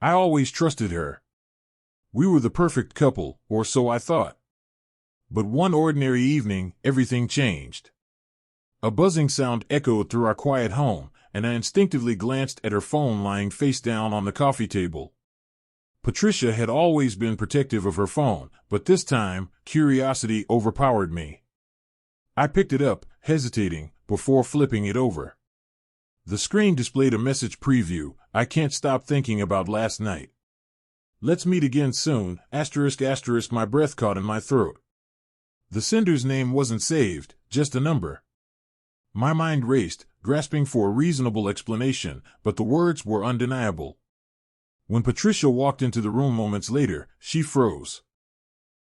I always trusted her. We were the perfect couple, or so I thought. But one ordinary evening, everything changed. A buzzing sound echoed through our quiet home, and I instinctively glanced at her phone lying face down on the coffee table. Patricia had always been protective of her phone, but this time, curiosity overpowered me. I picked it up, hesitating, before flipping it over. The screen displayed a message preview. I can't stop thinking about last night. Let's meet again soon, ***, my breath caught in my throat. The sender's name wasn't saved, just a number. My mind raced, grasping for a reasonable explanation, but the words were undeniable. When Patricia walked into the room moments later, she froze.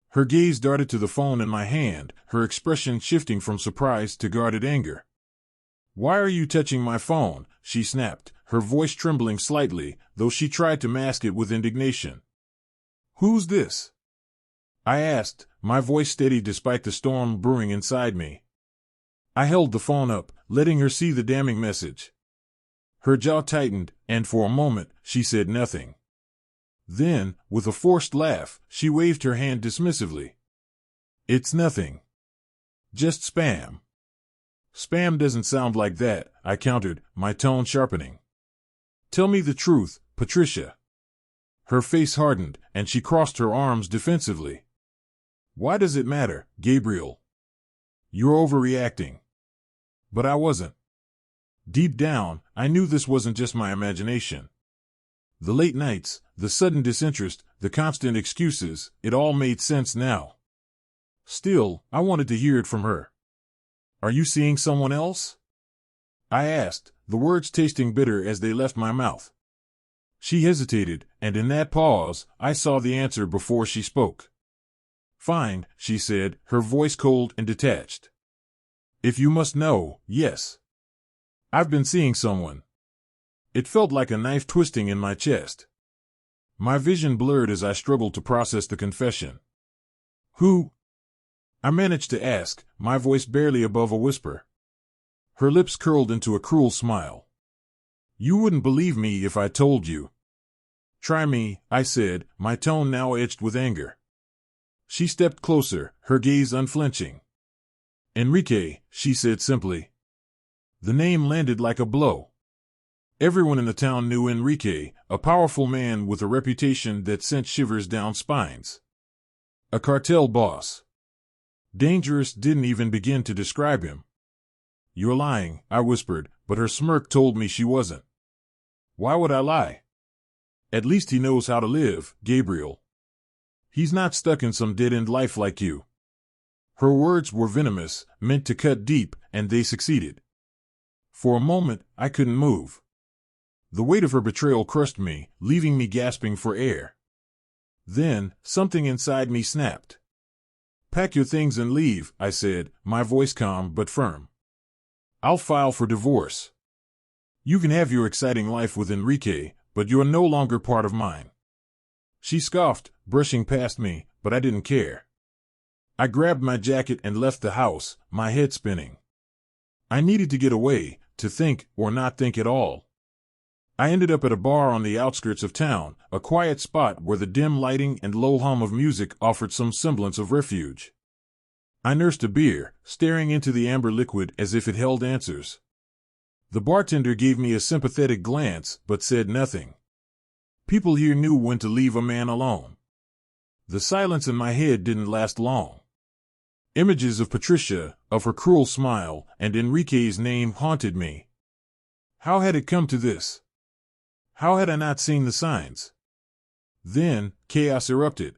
Her gaze darted to the phone in my hand, her expression shifting from surprise to guarded anger. "Why are you touching my phone?" she snapped, her voice trembling slightly, though she tried to mask it with indignation. "Who's this?" I asked, my voice steady despite the storm brewing inside me. I held the phone up, letting her see the damning message. Her jaw tightened, and for a moment, she said nothing. Then, with a forced laugh, she waved her hand dismissively. "It's nothing. Just spam." "Spam doesn't sound like that," I countered, my tone sharpening. "Tell me the truth, Patricia." Her face hardened, and she crossed her arms defensively. "Why does it matter, Gabriel? You're overreacting." But I wasn't. Deep down, I knew this wasn't just my imagination. The late nights, the sudden disinterest, the constant excuses, it all made sense now. Still, I wanted to hear it from her. "Are you seeing someone else?" I asked, the words tasting bitter as they left my mouth. She hesitated, and in that pause, I saw the answer before she spoke. "Fine," she said, her voice cold and detached. "If you must know, yes. I've been seeing someone." It felt like a knife twisting in my chest. My vision blurred as I struggled to process the confession. "Who?" I managed to ask, my voice barely above a whisper. Her lips curled into a cruel smile. "You wouldn't believe me if I told you." "Try me," I said, my tone now edged with anger. She stepped closer, her gaze unflinching. "Enrique," she said simply. The name landed like a blow. Everyone in the town knew Enrique, a powerful man with a reputation that sent shivers down spines. A cartel boss. Dangerous didn't even begin to describe him. "You're lying," I whispered, but her smirk told me she wasn't. "Why would I lie? At least he knows how to live, Gabriel. He's not stuck in some dead-end life like you." Her words were venomous, meant to cut deep, and they succeeded. For a moment, I couldn't move. The weight of her betrayal crushed me, leaving me gasping for air. Then, something inside me snapped. "Pack your things and leave," I said, my voice calm but firm. "I'll file for divorce. You can have your exciting life with Enrique, but you're no longer part of mine." She scoffed, brushing past me, but I didn't care. I grabbed my jacket and left the house, my head spinning. I needed to get away, to think or not think at all. I ended up at a bar on the outskirts of town, a quiet spot where the dim lighting and low hum of music offered some semblance of refuge. I nursed a beer, staring into the amber liquid as if it held answers. The bartender gave me a sympathetic glance, but said nothing. People here knew when to leave a man alone. The silence in my head didn't last long. Images of Patricia, of her cruel smile, and Enrique's name haunted me. How had it come to this? How had I not seen the signs? Then, chaos erupted.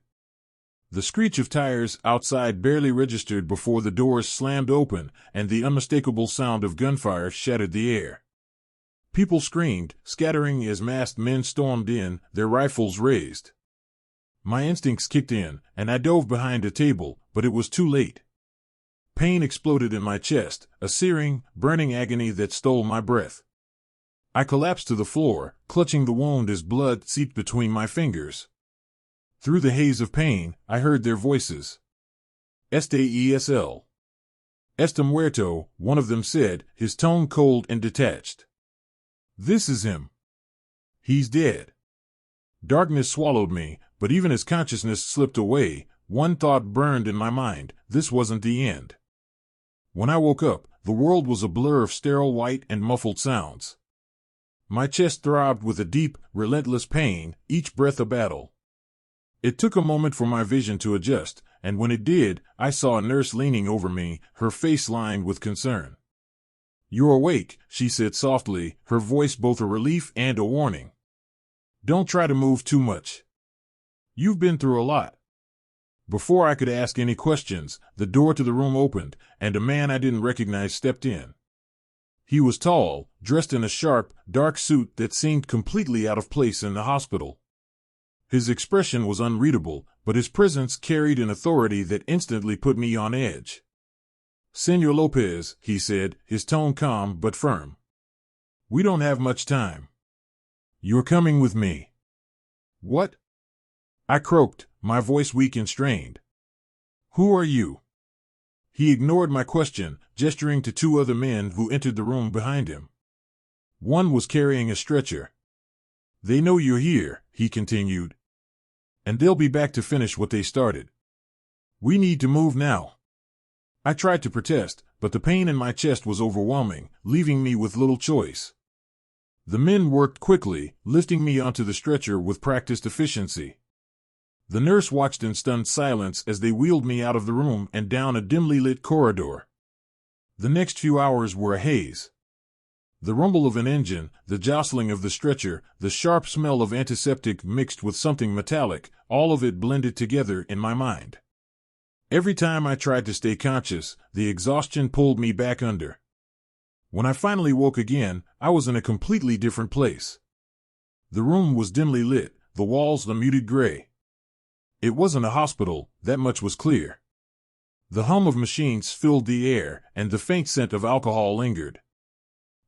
The screech of tires outside barely registered before the doors slammed open, and the unmistakable sound of gunfire shattered the air. People screamed, scattering as masked men stormed in, their rifles raised. My instincts kicked in, and I dove behind a table, but it was too late. Pain exploded in my chest, a searing, burning agony that stole my breath. I collapsed to the floor, clutching the wound as blood seeped between my fingers. Through the haze of pain, I heard their voices. "Estel. Está muerto," one of them said, his tone cold and detached. "This is him. He's dead." Darkness swallowed me, but even as consciousness slipped away, one thought burned in my mind: this wasn't the end. When I woke up, the world was a blur of sterile white and muffled sounds. My chest throbbed with a deep, relentless pain, each breath a battle. It took a moment for my vision to adjust, and when it did, I saw a nurse leaning over me, her face lined with concern. "You're awake," she said softly, her voice both a relief and a warning. "Don't try to move too much. You've been through a lot." Before I could ask any questions, the door to the room opened, and a man I didn't recognize stepped in. He was tall, dressed in a sharp, dark suit that seemed completely out of place in the hospital. His expression was unreadable, but his presence carried an authority that instantly put me on edge. "Senor Lopez," he said, his tone calm but firm. "We don't have much time. You're coming with me." "What?" I croaked, my voice weak and strained. "Who are you?" He ignored my question, gesturing to two other men who entered the room behind him. One was carrying a stretcher. "They know you're here," he continued. "And they'll be back to finish what they started. We need to move now." I tried to protest, but the pain in my chest was overwhelming, leaving me with little choice. The men worked quickly, lifting me onto the stretcher with practiced efficiency. The nurse watched in stunned silence as they wheeled me out of the room and down a dimly lit corridor. The next few hours were a haze. The rumble of an engine, the jostling of the stretcher, the sharp smell of antiseptic mixed with something metallic, all of it blended together in my mind. Every time I tried to stay conscious, the exhaustion pulled me back under. When I finally woke again, I was in a completely different place. The room was dimly lit, the walls a muted gray. It wasn't a hospital, that much was clear. The hum of machines filled the air, and the faint scent of alcohol lingered.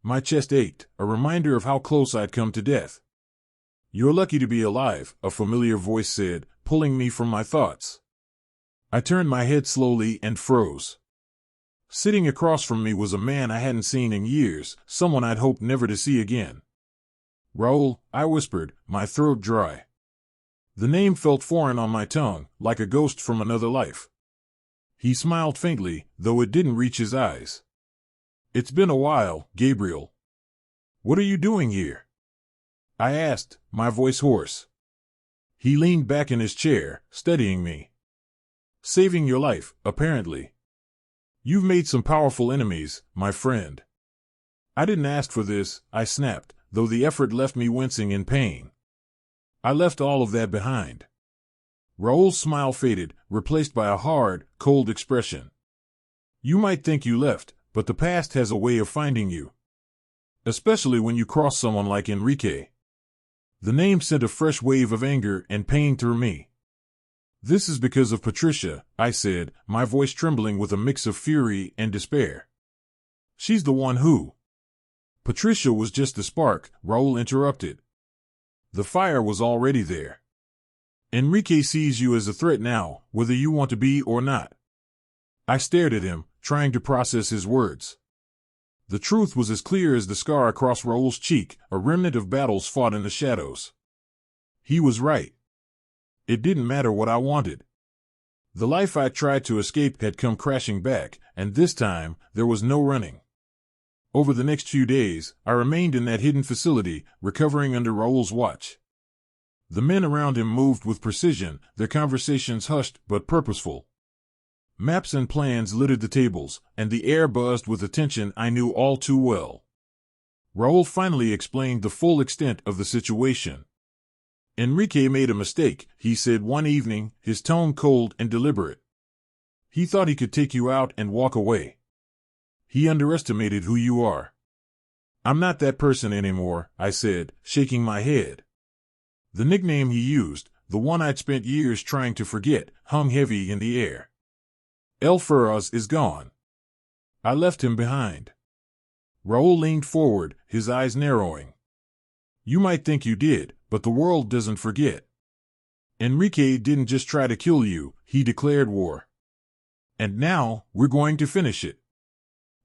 My chest ached, a reminder of how close I'd come to death. "You're lucky to be alive," a familiar voice said, pulling me from my thoughts. I turned my head slowly and froze. Sitting across from me was a man I hadn't seen in years, someone I'd hoped never to see again. "Raul," I whispered, my throat dry. The name felt foreign on my tongue, like a ghost from another life. He smiled faintly, though it didn't reach his eyes. "It's been a while, Gabriel. What are you doing here?" I asked, my voice hoarse. He leaned back in his chair, studying me. "Saving your life, apparently. You've made some powerful enemies, my friend." "I didn't ask for this," I snapped, though the effort left me wincing in pain. "I left all of that behind." Raul's smile faded, replaced by a hard, cold expression. "You might think you left, but the past has a way of finding you. Especially when you cross someone like Enrique." The name sent a fresh wave of anger and pain through me. "This is because of Patricia," I said, my voice trembling with a mix of fury and despair. "She's the one who—" "Patricia was just the spark," Raul interrupted. "The fire was already there. Enrique sees you as a threat now, whether you want to be or not." I stared at him, trying to process his words. The truth was as clear as the scar across Raul's cheek, a remnant of battles fought in the shadows. He was right. It didn't matter what I wanted. The life I tried to escape had come crashing back, and this time, there was no running. Over the next few days, I remained in that hidden facility, recovering under Raul's watch. The men around him moved with precision, their conversations hushed but purposeful. Maps and plans littered the tables, and the air buzzed with attention I knew all too well. Raul finally explained the full extent of the situation. "Enrique made a mistake," he said one evening, his tone cold and deliberate. "He thought he could take you out and walk away. He underestimated who you are." "I'm not that person anymore," I said, shaking my head. The nickname he used, the one I'd spent years trying to forget, hung heavy in the air. "El Ferraz is gone. I left him behind." Raul leaned forward, his eyes narrowing. "You might think you did, but the world doesn't forget. Enrique didn't just try to kill you, he declared war. And now, we're going to finish it."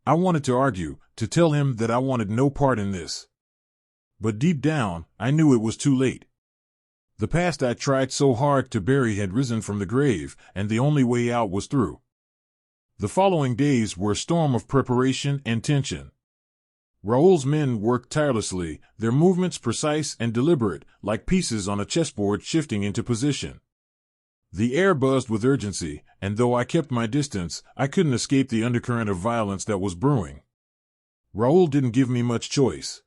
I wanted to argue, to tell him that I wanted no part in this. But deep down, I knew it was too late. The past I tried so hard to bury had risen from the grave, and the only way out was through. The following days were a storm of preparation and tension. Raoul's men worked tirelessly, their movements precise and deliberate, like pieces on a chessboard shifting into position. The air buzzed with urgency, and though I kept my distance, I couldn't escape the undercurrent of violence that was brewing. Raoul didn't give me much choice.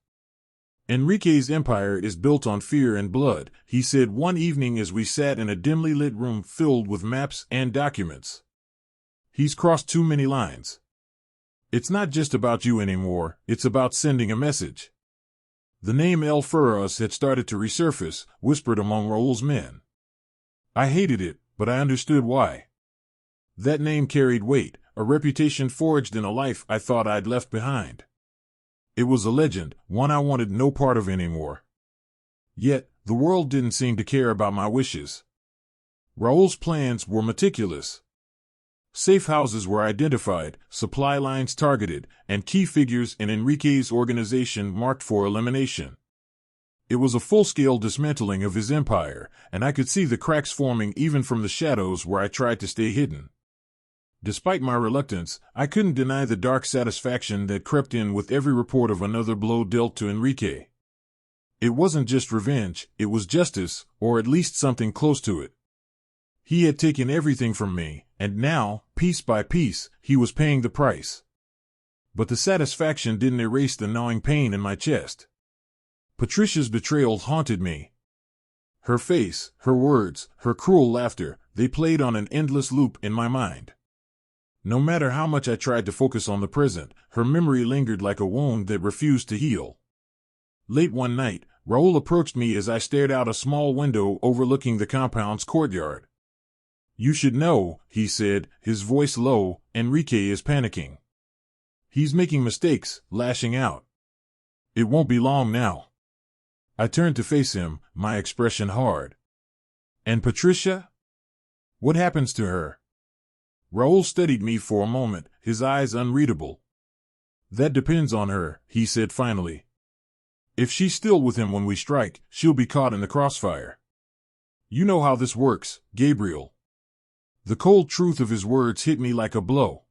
"Enrique's empire is built on fear and blood," he said one evening as we sat in a dimly lit room filled with maps and documents. "He's crossed too many lines. It's not just about you anymore, it's about sending a message." The name El Furras had started to resurface, whispered among Raoul's men. I hated it, but I understood why. That name carried weight, a reputation forged in a life I thought I'd left behind. It was a legend, one I wanted no part of anymore. Yet, the world didn't seem to care about my wishes. Raoul's plans were meticulous. Safe houses were identified, supply lines targeted, and key figures in Enrique's organization marked for elimination. It was a full-scale dismantling of his empire, and I could see the cracks forming even from the shadows where I tried to stay hidden. Despite my reluctance, I couldn't deny the dark satisfaction that crept in with every report of another blow dealt to Enrique. It wasn't just revenge, it was justice, or at least something close to it. He had taken everything from me, and now, piece by piece, he was paying the price. But the satisfaction didn't erase the gnawing pain in my chest. Patricia's betrayal haunted me. Her face, her words, her cruel laughter, they played on an endless loop in my mind. No matter how much I tried to focus on the present, her memory lingered like a wound that refused to heal. Late one night, Raoul approached me as I stared out a small window overlooking the compound's courtyard. "You should know," he said, his voice low, "Enrique is panicking. He's making mistakes, lashing out. It won't be long now." I turned to face him, my expression hard. "And Patricia? What happens to her?" Raoul studied me for a moment, his eyes unreadable. "That depends on her," he said finally. "If she's still with him when we strike, she'll be caught in the crossfire. You know how this works, Gabriel." The cold truth of his words hit me like a blow.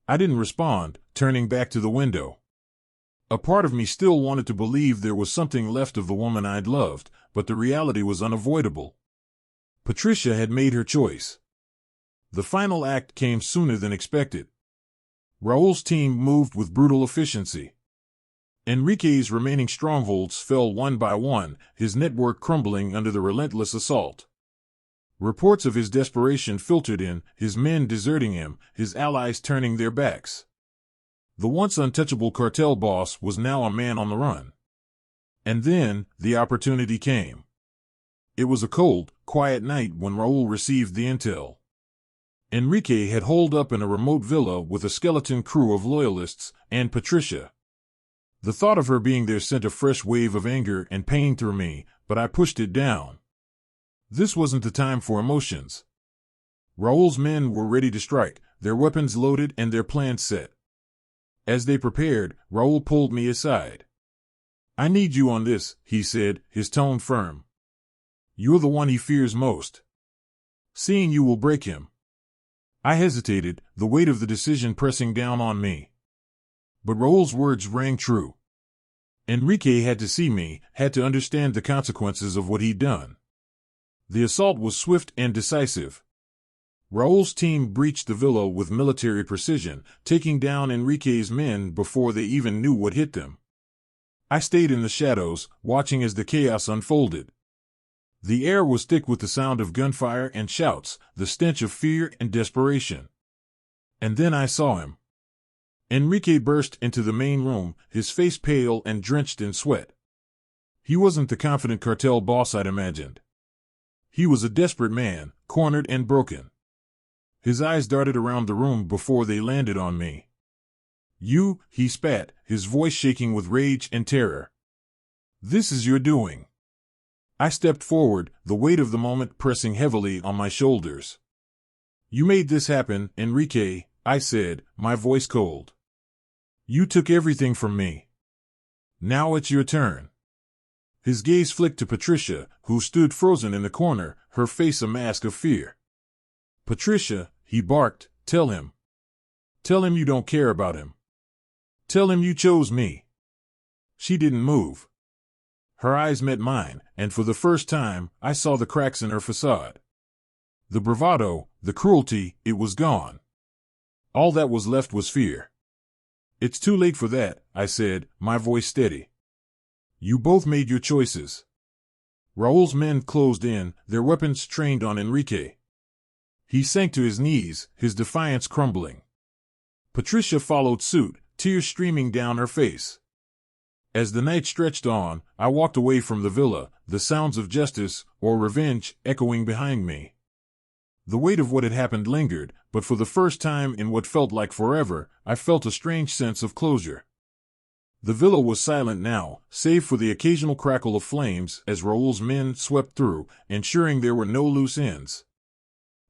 I didn't respond, turning back to the window. A part of me still wanted to believe there was something left of the woman I'd loved, but the reality was unavoidable. Patricia had made her choice. The final act came sooner than expected. Raoul's team moved with brutal efficiency. Enrique's remaining strongholds fell one by one, his network crumbling under the relentless assault. Reports of his desperation filtered in, his men deserting him, his allies turning their backs. The once untouchable cartel boss was now a man on the run. And then, the opportunity came. It was a cold, quiet night when Raoul received the intel. Enrique had holed up in a remote villa with a skeleton crew of loyalists, and Patricia. The thought of her being there sent a fresh wave of anger and pain through me, but I pushed it down. This wasn't the time for emotions. Raoul's men were ready to strike, their weapons loaded and their plans set. As they prepared, Raoul pulled me aside. "I need you on this," he said, his tone firm. "You're the one he fears most. Seeing you will break him." I hesitated, the weight of the decision pressing down on me. But Raoul's words rang true. Enrique had to see me, had to understand the consequences of what he'd done. The assault was swift and decisive. Raoul's team breached the villa with military precision, taking down Enrique's men before they even knew what hit them. I stayed in the shadows, watching as the chaos unfolded. The air was thick with the sound of gunfire and shouts, the stench of fear and desperation. And then I saw him. Enrique burst into the main room, his face pale and drenched in sweat. He wasn't the confident cartel boss I'd imagined. He was a desperate man, cornered and broken. His eyes darted around the room before they landed on me. "You," he spat, his voice shaking with rage and terror. "This is your doing." I stepped forward, the weight of the moment pressing heavily on my shoulders. "You made this happen, Enrique," I said, my voice cold. "You took everything from me. Now it's your turn." His gaze flicked to Patricia, who stood frozen in the corner, her face a mask of fear. "Patricia," he barked, "tell him. Tell him you don't care about him. Tell him you chose me." She didn't move. Her eyes met mine, and for the first time, I saw the cracks in her facade. The bravado, the cruelty, it was gone. All that was left was fear. "It's too late for that," I said, my voice steady. "You both made your choices." Raúl's men closed in, their weapons trained on Enrique. He sank to his knees, his defiance crumbling. Patricia followed suit, tears streaming down her face. As the night stretched on, I walked away from the villa, the sounds of justice, or revenge, echoing behind me. The weight of what had happened lingered, but for the first time in what felt like forever, I felt a strange sense of closure. The villa was silent now, save for the occasional crackle of flames as Raúl's men swept through, ensuring there were no loose ends.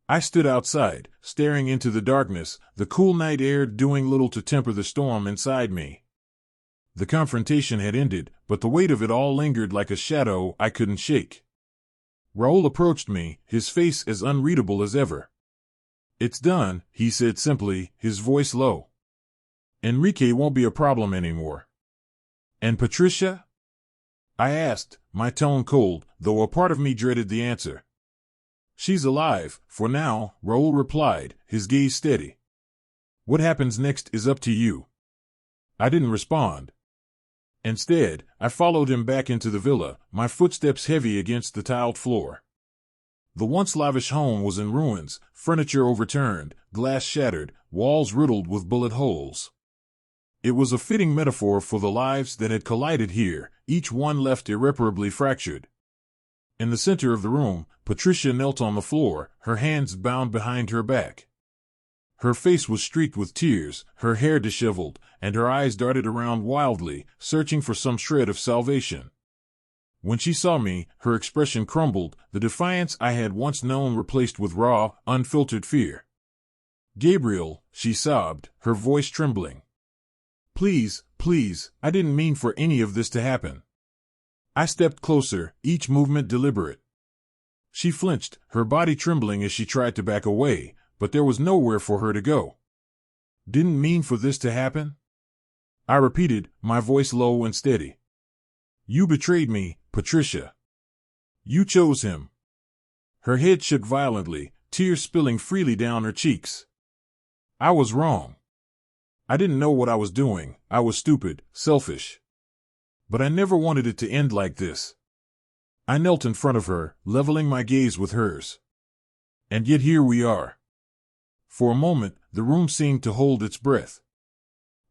I stood outside, staring into the darkness, the cool night air doing little to temper the storm inside me. The confrontation had ended, but the weight of it all lingered like a shadow I couldn't shake. Raúl approached me, his face as unreadable as ever. "It's done," he said simply, his voice low. "Enrique won't be a problem anymore." "And Patricia?" I asked, my tone cold, though a part of me dreaded the answer. "She's alive, for now," Raúl replied, his gaze steady. "What happens next is up to you." I didn't respond. Instead, I followed him back into the villa, my footsteps heavy against the tiled floor. The once lavish home was in ruins, furniture overturned, glass shattered, walls riddled with bullet holes. It was a fitting metaphor for the lives that had collided here, each one left irreparably fractured. In the center of the room, Patricia knelt on the floor, her hands bound behind her back. Her face was streaked with tears, her hair disheveled, and her eyes darted around wildly, searching for some shred of salvation. When she saw me, her expression crumbled, the defiance I had once known replaced with raw, unfiltered fear. "Gabriel," she sobbed, her voice trembling. "Please, please, I didn't mean for any of this to happen." I stepped closer, each movement deliberate. She flinched, her body trembling as she tried to back away, but there was nowhere for her to go. "Didn't mean for this to happen?" I repeated, my voice low and steady. "You betrayed me, Patricia. You chose him." Her head shook violently, tears spilling freely down her cheeks. "I was wrong. I didn't know what I was doing, I was stupid, selfish. But I never wanted it to end like this." I knelt in front of her, leveling my gaze with hers. "And yet here we are." For a moment, the room seemed to hold its breath.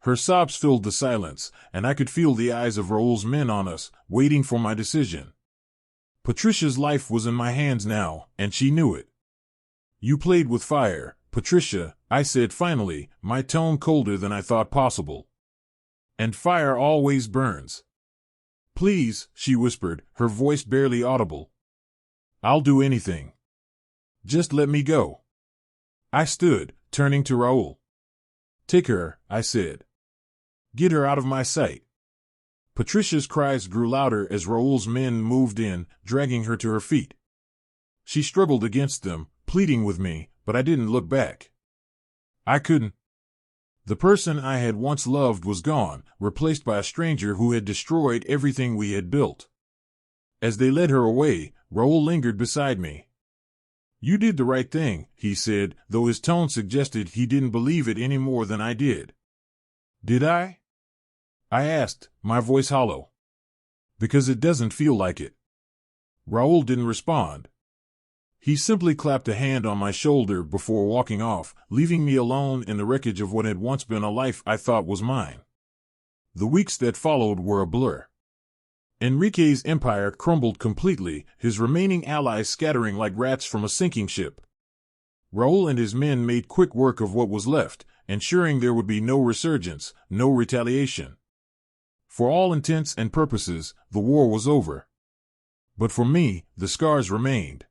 Her sobs filled the silence, and I could feel the eyes of Raúl's men on us, waiting for my decision. Patricia's life was in my hands now, and she knew it. "You played with fire, Patricia," I said finally, my tone colder than I thought possible. "And fire always burns." "Please," she whispered, her voice barely audible. "I'll do anything. Just let me go." I stood, turning to Raúl. "Take her," I said. "Get her out of my sight." Patricia's cries grew louder as Raúl's men moved in, dragging her to her feet. She struggled against them, pleading with me, but I didn't look back. I couldn't. The person I had once loved was gone, replaced by a stranger who had destroyed everything we had built. As they led her away, Raúl lingered beside me. "You did the right thing," he said, though his tone suggested he didn't believe it any more than I did. "Did I?" I asked, my voice hollow. "Because it doesn't feel like it." Raúl didn't respond. He simply clapped a hand on my shoulder before walking off, leaving me alone in the wreckage of what had once been a life I thought was mine. The weeks that followed were a blur. Enrique's empire crumbled completely, his remaining allies scattering like rats from a sinking ship. Raúl and his men made quick work of what was left, ensuring there would be no resurgence, no retaliation. For all intents and purposes, the war was over. But for me, the scars remained.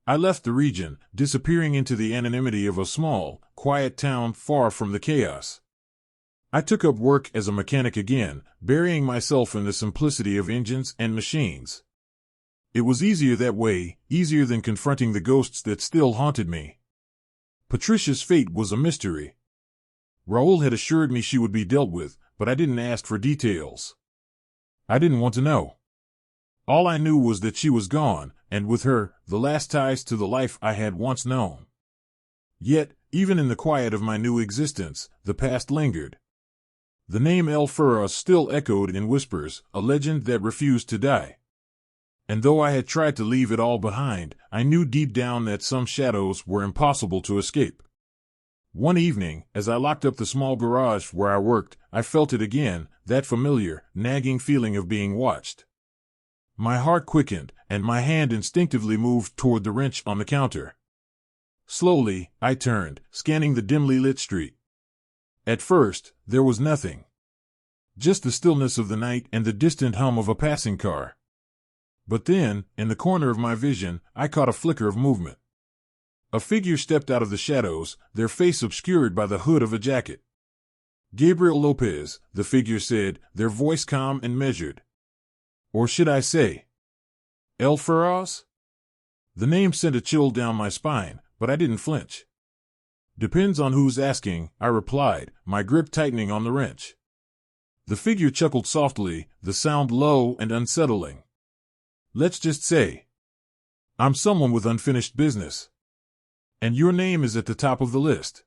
I left the region, disappearing into the anonymity of a small, quiet town far from the chaos. I took up work as a mechanic again, burying myself in the simplicity of engines and machines. It was easier that way, easier than confronting the ghosts that still haunted me. Patricia's fate was a mystery. Raoul had assured me she would be dealt with, but I didn't ask for details. I didn't want to know. All I knew was that she was gone, and with her, the last ties to the life I had once known. Yet, even in the quiet of my new existence, the past lingered. The name El Furros still echoed in whispers, a legend that refused to die. And though I had tried to leave it all behind, I knew deep down that some shadows were impossible to escape. One evening, as I locked up the small garage where I worked, I felt it again, that familiar, nagging feeling of being watched. My heart quickened, and my hand instinctively moved toward the wrench on the counter. Slowly, I turned, scanning the dimly lit street. At first, there was nothing. Just the stillness of the night and the distant hum of a passing car. But then, in the corner of my vision, I caught a flicker of movement. A figure stepped out of the shadows, their face obscured by the hood of a jacket. Gabriel Lopez, the figure said, their voice calm and measured. Or should I say, El Furros? The name sent a chill down my spine, but I didn't flinch. Depends on who's asking, I replied, my grip tightening on the wrench. The figure chuckled softly, the sound low and unsettling. Let's just say, I'm someone with unfinished business. And your name is at the top of the list.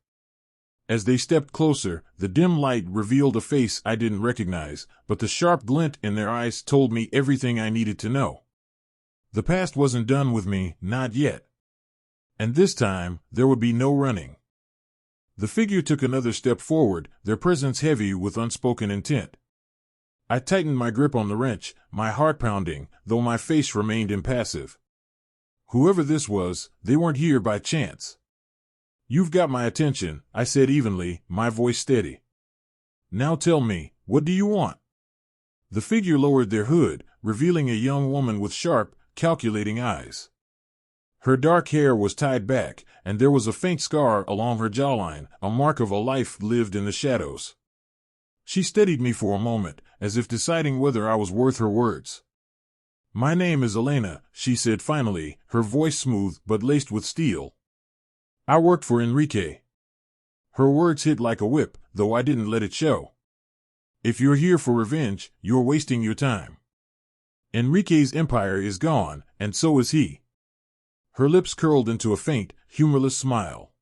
As they stepped closer, the dim light revealed a face I didn't recognize, but the sharp glint in their eyes told me everything I needed to know. The past wasn't done with me, not yet. And this time, there would be no running. The figure took another step forward, their presence heavy with unspoken intent. I tightened my grip on the wrench, my heart pounding, though my face remained impassive. Whoever this was, they weren't here by chance. You've got my attention, I said evenly, my voice steady. Now tell me, what do you want? The figure lowered their hood, revealing a young woman with sharp, calculating eyes. Her dark hair was tied back, and there was a faint scar along her jawline, a mark of a life lived in the shadows. She steadied me for a moment, as if deciding whether I was worth her words. My name is Elena, she said finally, her voice smooth but laced with steel. I worked for Enrique. Her words hit like a whip, though I didn't let it show. If you're here for revenge, you're wasting your time. Enrique's empire is gone, and so is he. Her lips curled into a faint, humorless smile.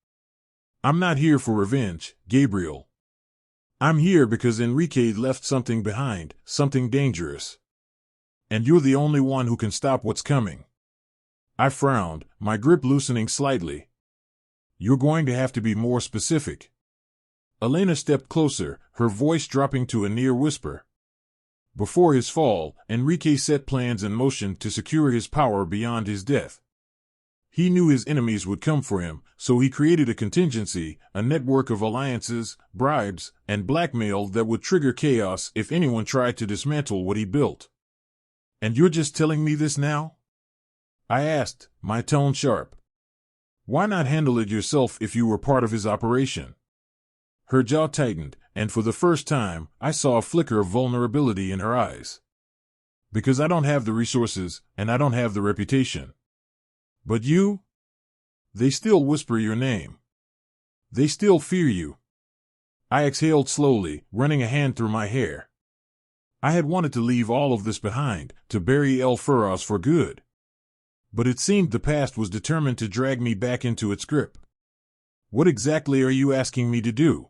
I'm not here for revenge, Gabriel. I'm here because Enrique left something behind, something dangerous. And you're the only one who can stop what's coming. I frowned, my grip loosening slightly. You're going to have to be more specific. Elena stepped closer, her voice dropping to a near whisper. Before his fall, Enrique set plans in motion to secure his power beyond his death. He knew his enemies would come for him, so he created a contingency, a network of alliances, bribes, and blackmail that would trigger chaos if anyone tried to dismantle what he built. And you're just telling me this now? I asked, my tone sharp. Why not handle it yourself if you were part of his operation? Her jaw tightened, and for the first time, I saw a flicker of vulnerability in her eyes. Because I don't have the resources, and I don't have the reputation. But you? They still whisper your name. They still fear you. I exhaled slowly, running a hand through my hair. I had wanted to leave all of this behind, to bury El Furros for good. But it seemed the past was determined to drag me back into its grip. What exactly are you asking me to do?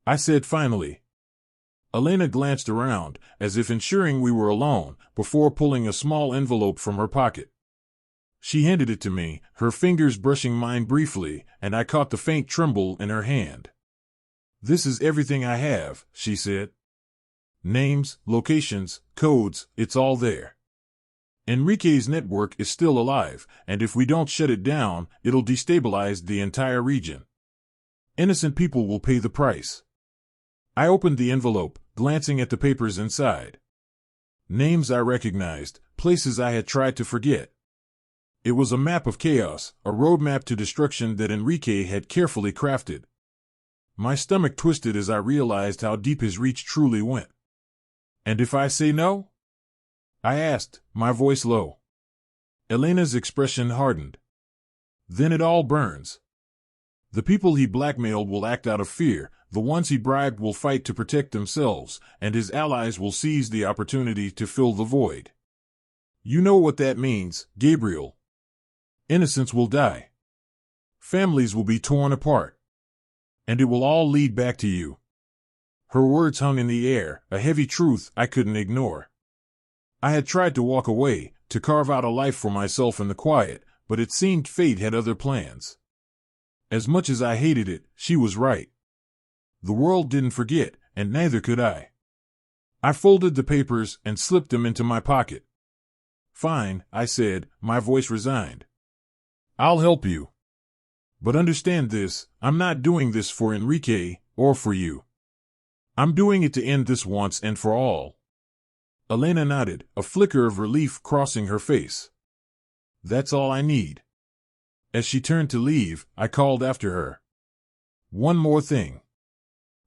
I said finally. Elena glanced around, as if ensuring we were alone, before pulling a small envelope from her pocket. She handed it to me, her fingers brushing mine briefly, and I caught the faint tremble in her hand. This is everything I have, she said. Names, locations, codes, it's all there. Enrique's network is still alive, and if we don't shut it down, it'll destabilize the entire region. Innocent people will pay the price. I opened the envelope, glancing at the papers inside. Names I recognized, places I had tried to forget. It was a map of chaos, a roadmap to destruction that Enrique had carefully crafted. My stomach twisted as I realized how deep his reach truly went. And if I say no? I asked, my voice low. Elena's expression hardened. Then it all burns. The people he blackmailed will act out of fear, the ones he bribed will fight to protect themselves, and his allies will seize the opportunity to fill the void. You know what that means, Gabriel. Innocents will die. Families will be torn apart. And it will all lead back to you. Her words hung in the air, a heavy truth I couldn't ignore. I had tried to walk away, to carve out a life for myself in the quiet, but it seemed fate had other plans. As much as I hated it, she was right. The world didn't forget, and neither could I. I folded the papers and slipped them into my pocket. Fine, I said, my voice resigned. I'll help you. But understand this, I'm not doing this for Enrique, or for you. I'm doing it to end this once and for all. Elena nodded, a flicker of relief crossing her face. That's all I need. As she turned to leave, I called after her. One more thing.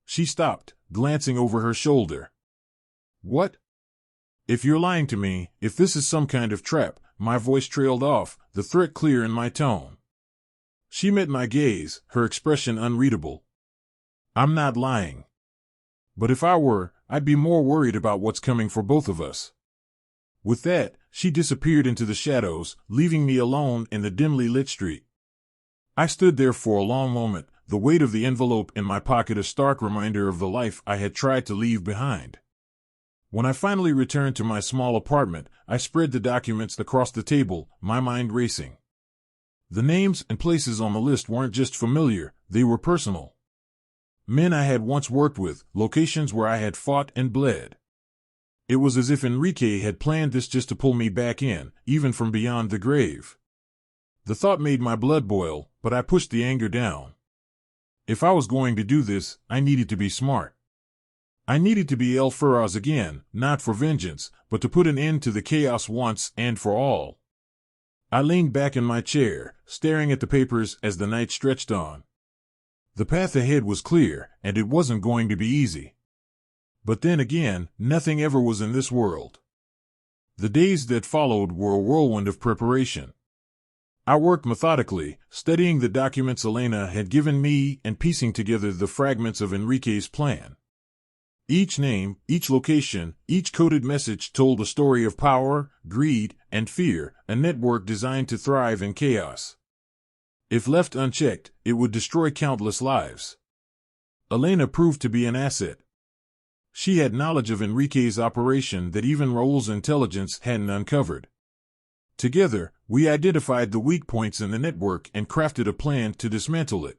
She stopped, glancing over her shoulder. What? If you're lying to me, if this is some kind of trap, my voice trailed off, the threat clear in my tone. She met my gaze, her expression unreadable. I'm not lying. But if I were, I'd be more worried about what's coming for both of us. With that, she disappeared into the shadows, leaving me alone in the dimly lit street. I stood there for a long moment, the weight of the envelope in my pocket a stark reminder of the life I had tried to leave behind. When I finally returned to my small apartment, I spread the documents across the table, my mind racing. The names and places on the list weren't just familiar, they were personal. Men I had once worked with, locations where I had fought and bled. It was as if Enrique had planned this just to pull me back in, even from beyond the grave. The thought made my blood boil, but I pushed the anger down. If I was going to do this, I needed to be smart. I needed to be El Ferraz again, not for vengeance, but to put an end to the chaos once and for all. I leaned back in my chair, staring at the papers as the night stretched on. The path ahead was clear, and it wasn't going to be easy. But then again, nothing ever was in this world. The days that followed were a whirlwind of preparation. I worked methodically, studying the documents Elena had given me and piecing together the fragments of Enrique's plan. Each name, each location, each coded message told a story of power, greed, and fear, a network designed to thrive in chaos. If left unchecked, it would destroy countless lives. Elena proved to be an asset. She had knowledge of Enrique's operation that even Raul's intelligence hadn't uncovered. Together, we identified the weak points in the network and crafted a plan to dismantle it.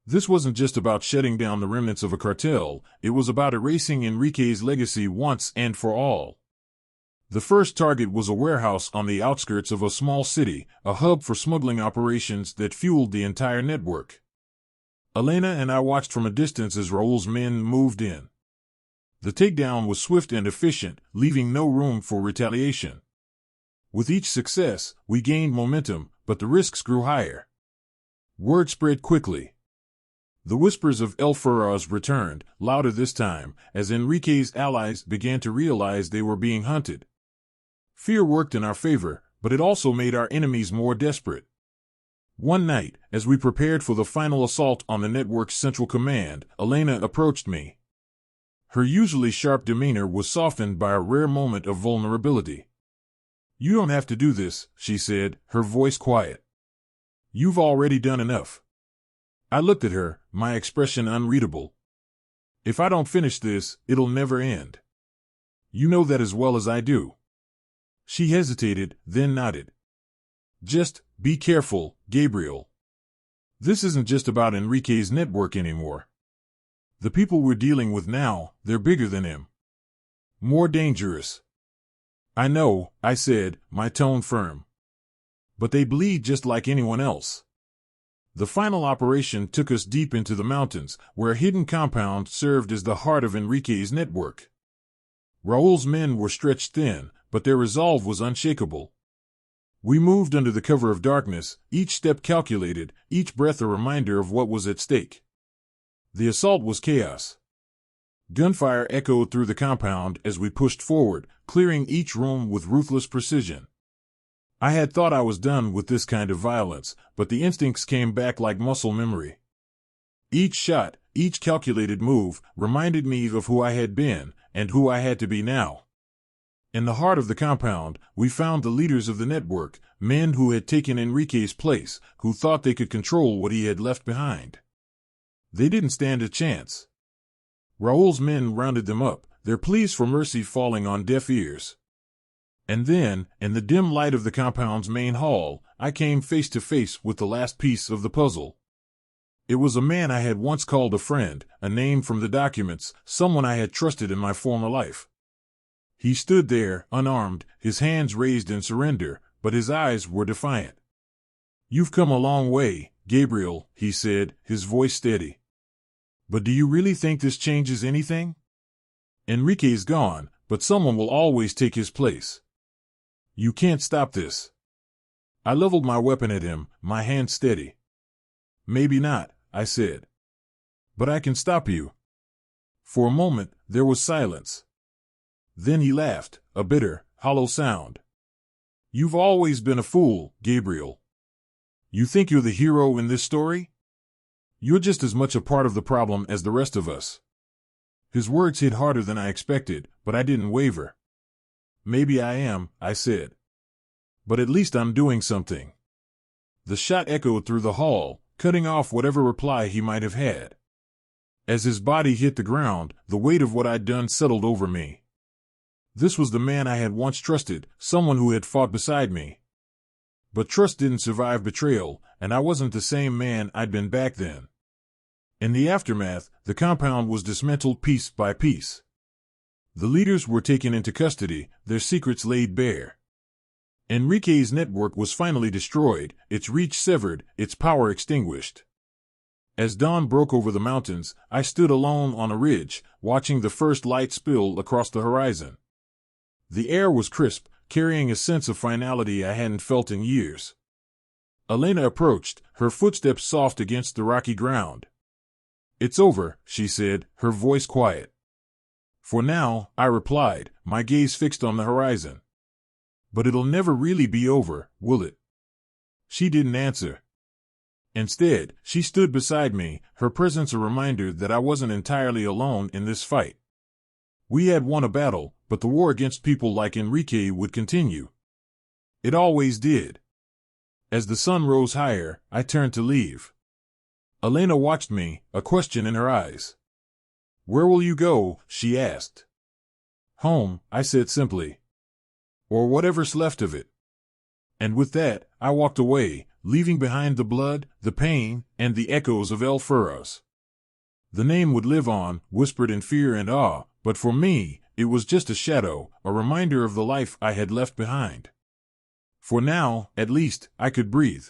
This wasn't just about shutting down the remnants of a cartel, it was about erasing Enrique's legacy once and for all. The first target was a warehouse on the outskirts of a small city, a hub for smuggling operations that fueled the entire network. Elena and I watched from a distance as Raul's men moved in. The takedown was swift and efficient, leaving no room for retaliation. With each success, we gained momentum, but the risks grew higher. Word spread quickly. The whispers of El Ferraz returned, louder this time, as Enrique's allies began to realize they were being hunted. Fear worked in our favor, but it also made our enemies more desperate. One night, as we prepared for the final assault on the network's central command, Elena approached me. Her usually sharp demeanor was softened by a rare moment of vulnerability. "You don't have to do this," she said, her voice quiet. "You've already done enough." I looked at her, my expression unreadable. "If I don't finish this, it'll never end. You know that as well as I do." She hesitated, then nodded. "Just be careful, Gabriel. This isn't just about Enrique's network anymore. The people we're dealing with now, they're bigger than him. More dangerous." "I know," I said, my tone firm. "But they bleed just like anyone else." The final operation took us deep into the mountains, where a hidden compound served as the heart of Enrique's network. Raul's men were stretched thin, but their resolve was unshakable. We moved under the cover of darkness, each step calculated, each breath a reminder of what was at stake. The assault was chaos. Gunfire echoed through the compound as we pushed forward, clearing each room with ruthless precision. I had thought I was done with this kind of violence, but the instincts came back like muscle memory. Each shot, each calculated move, reminded me of who I had been and who I had to be now. In the heart of the compound, we found the leaders of the network, men who had taken Enrique's place, who thought they could control what he had left behind. They didn't stand a chance. Raul's men rounded them up, their pleas for mercy falling on deaf ears. And then, in the dim light of the compound's main hall, I came face to face with the last piece of the puzzle. It was a man I had once called a friend, a name from the documents, someone I had trusted in my former life. He stood there, unarmed, his hands raised in surrender, but his eyes were defiant. "You've come a long way, Gabriel," he said, his voice steady. "But do you really think this changes anything? Enrique's gone, but someone will always take his place. You can't stop this." I leveled my weapon at him, my hand steady. "Maybe not," I said. "But I can stop you." For a moment, there was silence. Then he laughed, a bitter, hollow sound. "You've always been a fool, Gabriel. You think you're the hero in this story? You're just as much a part of the problem as the rest of us." His words hit harder than I expected, but I didn't waver. "Maybe I am," I said. "But at least I'm doing something." The shot echoed through the hall, cutting off whatever reply he might have had. As his body hit the ground, the weight of what I'd done settled over me. This was the man I had once trusted, someone who had fought beside me. But trust didn't survive betrayal, and I wasn't the same man I'd been back then. In the aftermath, the compound was dismantled piece by piece. The leaders were taken into custody, their secrets laid bare. Enrique's network was finally destroyed, its reach severed, its power extinguished. As dawn broke over the mountains, I stood alone on a ridge, watching the first light spill across the horizon. The air was crisp, carrying a sense of finality I hadn't felt in years. Elena approached, her footsteps soft against the rocky ground. "It's over," she said, her voice quiet. "For now," I replied, my gaze fixed on the horizon. "But it'll never really be over, will it?" She didn't answer. Instead, she stood beside me, her presence a reminder that I wasn't entirely alone in this fight. We had won a battle, but the war against people like Enrique would continue. It always did. As the sun rose higher, I turned to leave. Elena watched me, a question in her eyes. "Where will you go?" she asked. "Home," I said simply. "Or whatever's left of it." And with that, I walked away, leaving behind the blood, the pain, and the echoes of El Furros. The name would live on, whispered in fear and awe, but for me, it was just a shadow, a reminder of the life I had left behind. For now, at least, I could breathe.